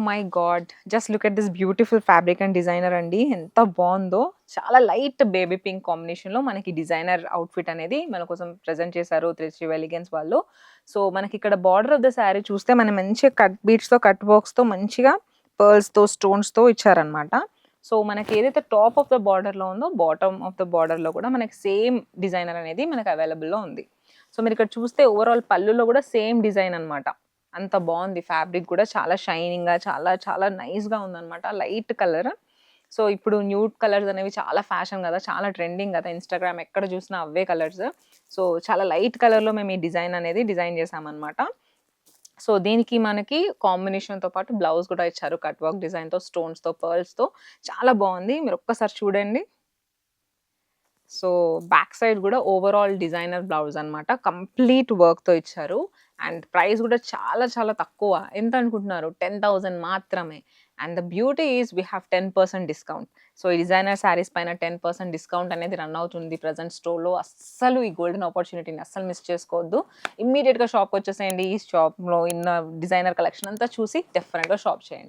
My God! Just look at this beautiful fabric and designer అండి. ఎంత బావుందో. చాలా లైట్ బేబీ పింక్ కాంబినేషన్‌లో మనకి డిజైనర్ అవుట్‌ఫిట్ అనేది మన కోసం ప్రెజెంట్ చేశారు త్రిచి ఎలిగెన్స్ వాళ్ళు. సో, మనకిక్కడ బార్డర్ ఆఫ్ ద శారీ చూస్తే మనం మంచిగా కట్ బీడ్స్‌తో, కట్ వర్క్స్‌తో మంచిగా పర్ల్స్‌తో, స్టోన్స్‌తో ఇచ్చారనమాట. సో, మనకి ఏదైతే టాప్ ఆఫ్ ద బార్డర్‌లో ఉందో, బాటమ్ ఆఫ్ ద బార్డర్‌లో కూడా మనకి సేమ్ డిజైనర్ అనేది మనకు అవైలబుల్‌లో ఉంది. సో, మీరిక్కడ చూస్తే ఓవరాల్ పళ్ళులో కూడా సేమ్ డిజైన్ అనమాట. అంత బావుంది. ఫ్యాబ్రిక్ కూడా చాలా షైనింగ్‌గా చాలా చాలా నైస్‌గా ఉందనమాట. Light colour. సో, ఇప్పుడు న్యూడ్ కలర్స్ అనేవి చాలా ఫ్యాషన్ గదా! చాలా ట్రెండింగ్ గదా! ఇన్‌స్టాగ్రామ్ ఎక్కడ చూసినా అవే కలర్స్. సో, చాలా లైట్ కలర్‌లో మేము ఈ డిజైన్ అనేది డిజైన్ చేశామనమాట. సో, దీనికి మనకి కాంబినేషన్‌తో పాటు బ్లౌజ్ కూడా ఇచ్చారు. కట్ వర్క్ డిజైన్‌తో, స్టోన్స్‌తో, పర్ల్స్‌తో చాలా బావుంది. మీరొక్కసారి చూడండి. సో, బ్యాక్ సైడ్ గూడా ఓవరాల్ డిజైనర్ బ్లౌజ్ అనమాట. కంప్లీట్ వర్క్‌తో ఇచ్చారు. అండ్ ప్రైస్ గూడా చాలా చాలా తక్కువ. ఎంత అనుకుంటున్నారు? 10,000 మాత్రమే. And the beauty is we have 10% discount. So, ఈ డిజైనర్ శారీస్ పైన 10% డిస్కౌంట్ అనేది రన్ అవుతుంది ప్రెజెంట్ స్టోర్‌లో. అస్సలు ఈ గోల్డెన్ ఆపర్చునిటీని అస్సలు మిస్ చేసుకోవద్దు. ఇమ్మీడియేట్‌గా షాప్‌కొచ్చేసేయండి. ఈ షాప్‌లో ఉన్న డిజైనర్ కలెక్షన్ అంతా చూసి డెఫినెట్‌గా షాప్ చేయండి.